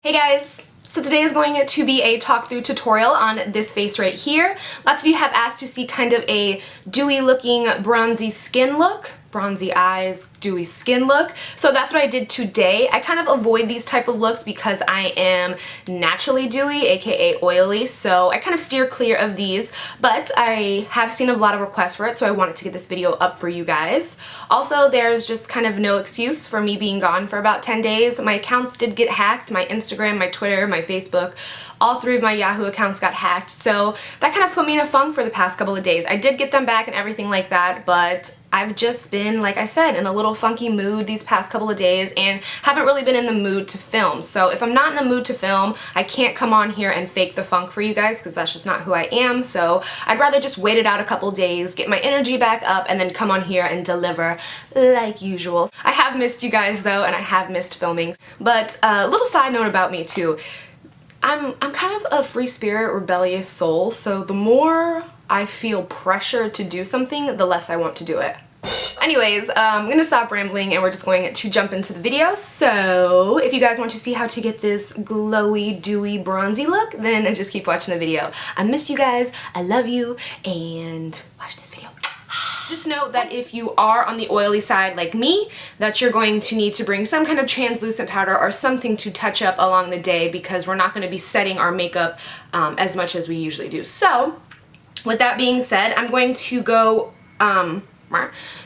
Hey guys! So today is going to be a talk through tutorial on this face right here. Lots of you have asked to see kind of a dewy looking bronzy skin look. Bronzy eyes, dewy skin look. So that's what I did today. I kind of avoid these type of looks because I am naturally dewy, aka oily, so I kind of steer clear of these, but I have seen a lot of requests for it, so I wanted to get this video up for you guys. Also, there's just kind of no excuse for me being gone for about 10 days. My accounts did get hacked, my Instagram, my Twitter, my Facebook, all three of my Yahoo accounts got hacked, so that kind of put me in a funk for the past couple of days. I did get them back and everything like that, but I've just been, like I said, in a little funky mood these past couple of days and haven't really been in the mood to film. So if I'm not in the mood to film, I can't come on here and fake the funk for you guys because that's just not who I am. So I'd rather just wait it out a couple days, get my energy back up, and then come on here and deliver like usual. I have missed you guys though, and I have missed filming. But a little side note about me too. I'm kind of a free spirit, rebellious soul, so the more I feel pressure to do something, the less I want to do it. Anyways, I'm gonna stop rambling and we're just going to jump into the video. So if you guys want to see how to get this glowy, dewy, bronzy look, then just keep watching the video. I miss you guys, I love you, and watch this video. Just note that if you are on the oily side like me, that you're going to need to bring some kind of translucent powder or something to touch up along the day because we're not going to be setting our makeup as much as we usually do. So with that being said, I'm going to go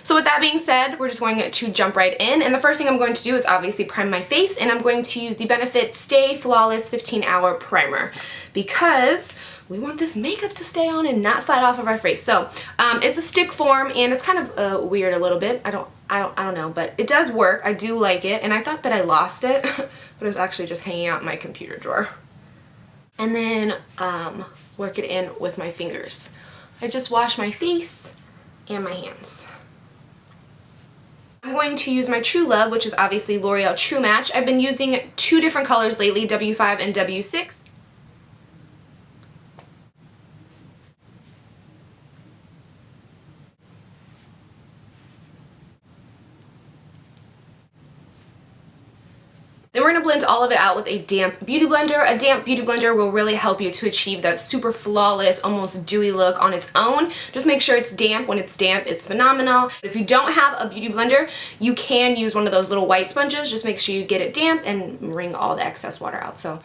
so with that being said, we're just going to jump right in, and the first thing I'm going to do is obviously prime my face, and I'm going to use the Benefit Stay Flawless 15-Hour Primer because we want this makeup to stay on and not slide off of our face. So it's a stick form and it's kind of weird a little bit. I don't know, but it does work. I do like it, and I thought that I lost it, but it was actually just hanging out in my computer drawer. And then work it in with my fingers. I just wash my face and my hands. I'm going to use my True Love, which is obviously L'Oreal True Match. I've been using two different colors lately, W5 and W6. Then we're going to blend all of it out with a damp beauty blender. A damp beauty blender will really help you to achieve that super flawless, almost dewy look on its own. Just make sure it's damp. When it's damp, it's phenomenal. If you don't have a beauty blender, you can use one of those little white sponges. Just make sure you get it damp and wring all the excess water out. So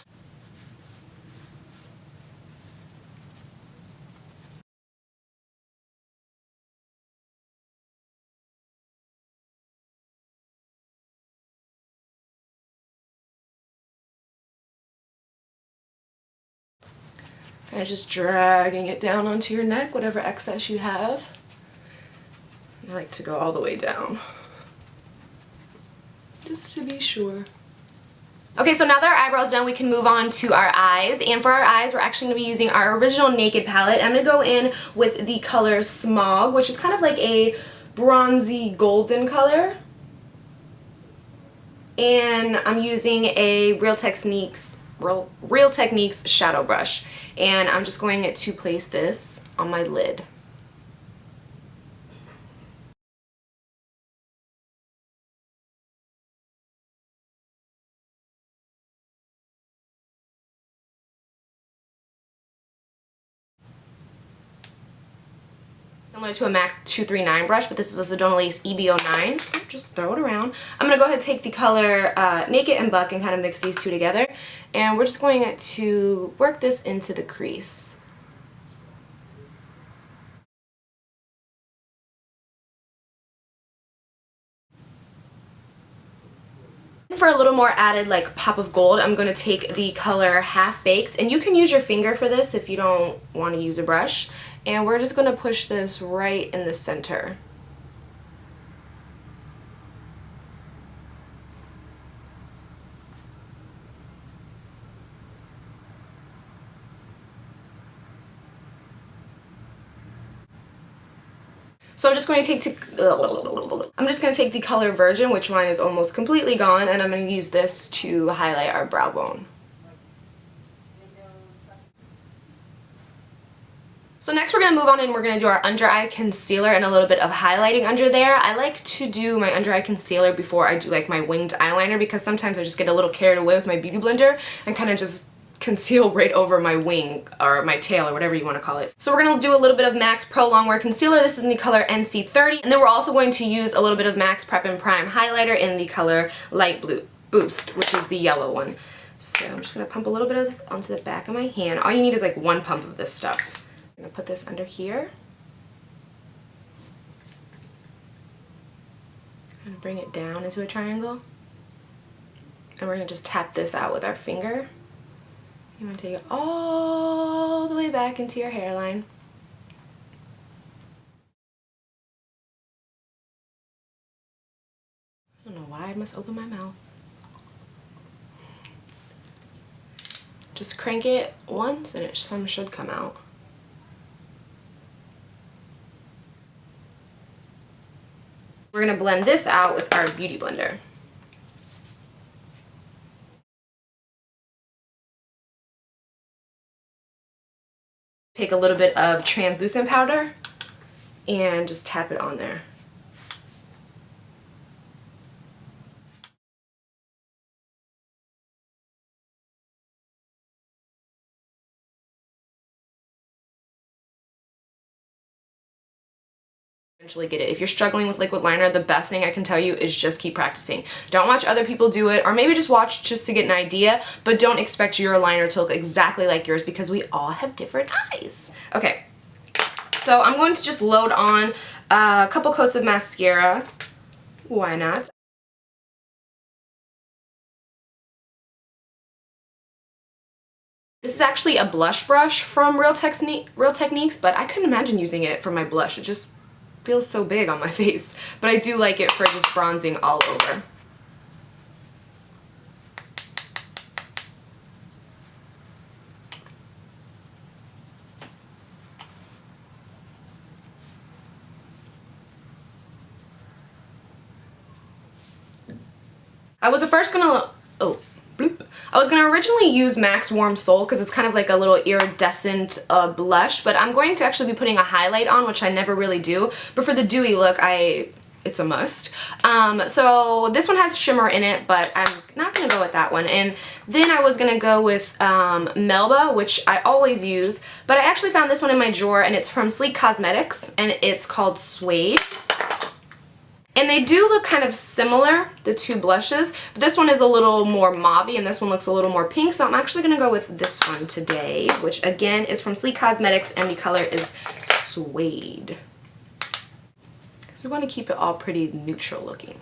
kind of just dragging it down onto your neck, whatever excess you have. I like to go all the way down, just to be sure. Okay, so now that our eyebrows done, we can move on to our eyes. And for our eyes, we're actually going to be using our original Naked palette. I'm going to go in with the color Smog, which is kind of like a bronzy golden color. And I'm using a Real Techniques shadow brush, and I'm just going to place this on my lid. Similar to a MAC 239 brush, but this is a Sedona EB09. Just throw it around. I'm going to go ahead and take the color Naked and Buck and kind of mix these two together. And we're just going to work this into the crease. For a little more added like pop of gold, I'm going to take the color Half Baked, and you can use your finger for this if you don't want to use a brush, and we're just going to push this right in the center. So I'm just going to take the color Virgin, which mine is almost completely gone, and I'm going to use this to highlight our brow bone. So next we're going to move on and we're going to do our under eye concealer and a little bit of highlighting under there. I like to do my under eye concealer before I do like my winged eyeliner because sometimes I just get a little carried away with my beauty blender and kind of just conceal right over my wing or my tail or whatever you want to call it. So we're going to do a little bit of MAC's Pro Longwear Concealer. This is in the color NC30. And then we're also going to use a little bit of MAC's Prep and Prime Highlighter in the color Light Blue Boost, which is the yellow one. So I'm just going to pump a little bit of this onto the back of my hand. All you need is like one pump of this stuff. I'm going to put this under here. I'm going to bring it down into a triangle. And we're going to just tap this out with our finger. You want to take it all the way back into your hairline. I don't know why I must open my mouth. Just crank it once and some should come out. We're going to blend this out with our beauty blender. Take a little bit of translucent powder and just tap it on there. Eventually get it. If you're struggling with liquid liner, the best thing I can tell you is just keep practicing. Don't watch other people do it, or maybe just watch just to get an idea, but don't expect your liner to look exactly like yours because we all have different eyes. Okay, so I'm going to just load on a couple coats of mascara. Why not? This is actually a blush brush from Real Techniques, but I couldn't imagine using it for my blush. It just feels so big on my face, but I do like it for just bronzing all over. I was gonna originally use MAC's Warm Soul because it's kind of like a little iridescent blush, but I'm going to actually be putting a highlight on, which I never really do. But for the dewy look, it's a must. So this one has shimmer in it, but I'm not gonna go with that one. And then I was gonna go with Melba, which I always use, but I actually found this one in my drawer, and it's from Sleek Cosmetics, and it's called Suede. And they do look kind of similar, the two blushes, but this one is a little more mauve-y and this one looks a little more pink, so I'm actually going to go with this one today, which again is from Sleek Cosmetics and the color is Suede. Because we want to keep it all pretty neutral looking.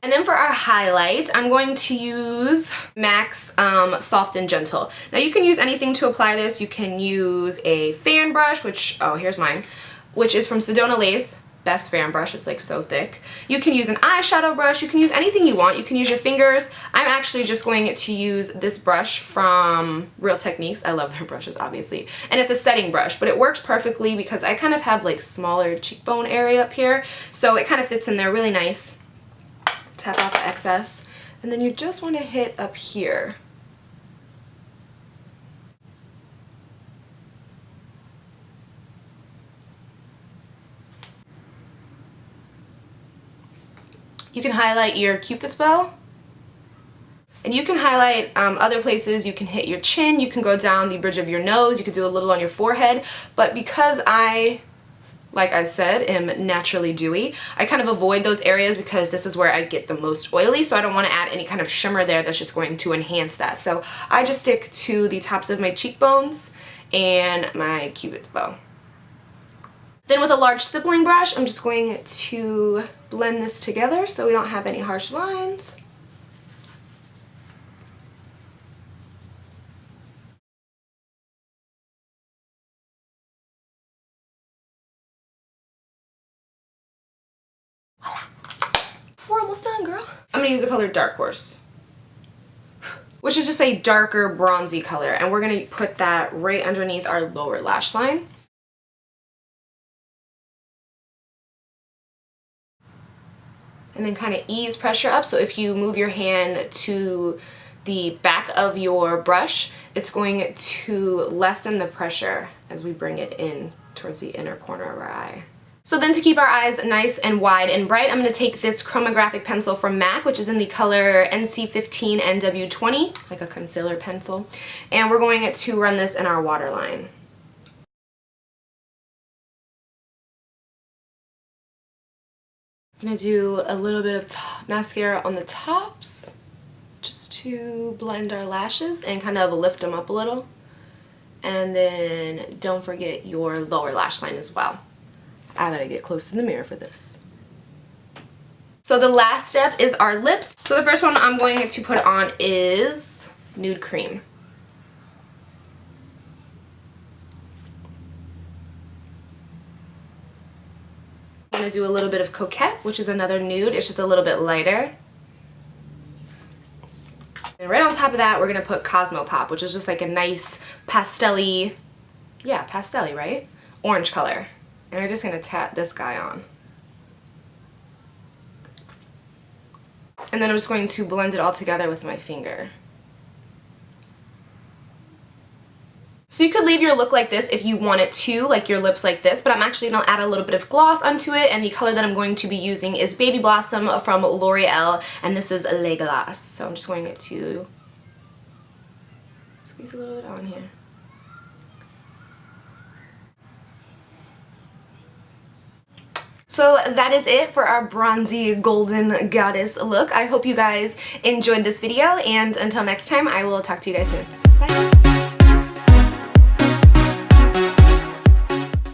And then for our highlight, I'm going to use MAC's Soft and Gentle. Now you can use anything to apply this. You can use a fan brush, which, oh, here's mine, which is from Sedona Lace. Best fan brush, it's like so thick. You can use an eyeshadow brush. You can use anything you want. You can use your fingers. I'm actually just going to use this brush from Real Techniques. I love their brushes, obviously. And it's a setting brush, but it works perfectly because I kind of have like smaller cheekbone area up here. So it kind of fits in there really nice. Tap off the excess, and then you just want to hit up here. You can highlight your Cupid's bow, and you can highlight other places. You can hit your chin, you can go down the bridge of your nose, you could do a little on your forehead, but because like I said, am naturally dewy, I kind of avoid those areas because this is where I get the most oily, so I don't want to add any kind of shimmer there that's just going to enhance that. So I just stick to the tops of my cheekbones and my Cupid's bow. Then with a large stippling brush, I'm just going to blend this together so we don't have any harsh lines. We're almost done, girl. I'm gonna use the color Dark Horse, which is just a darker bronzy color, and we're gonna put that right underneath our lower lash line. and then kind of ease pressure up. So if you move your hand to the back of your brush, it's going to lessen the pressure as we bring it in towards the inner corner of our eye. So then to keep our eyes nice and wide and bright, I'm going to take this chromographic pencil from MAC, which is in the color NC15 NW20, like a concealer pencil, and we're going to run this in our waterline. I'm going to do a little bit of mascara on the tops just to blend our lashes and kind of lift them up a little. And then don't forget your lower lash line as well. I gotta get close to the mirror for this. So the last step is our lips. So the first one I'm going to put on is Nude Cream. I'm going to do a little bit of Coquette, which is another nude. It's just a little bit lighter. And right on top of that, we're going to put Cosmo Pop, which is just like a nice pastel-y, yeah, pastel-y, right? Orange color. And we're just going to tap this guy on. And then I'm just going to blend it all together with my finger. So you could leave your look like this if you wanted to, like your lips like this, but I'm actually going to add a little bit of gloss onto it, and the color that I'm going to be using is Baby Blossom from L'Oreal, and this is Le Glace. So I'm just going to squeeze a little bit on here. So that is it for our bronzy golden goddess look. I hope you guys enjoyed this video, and until next time, I will talk to you guys soon. Bye!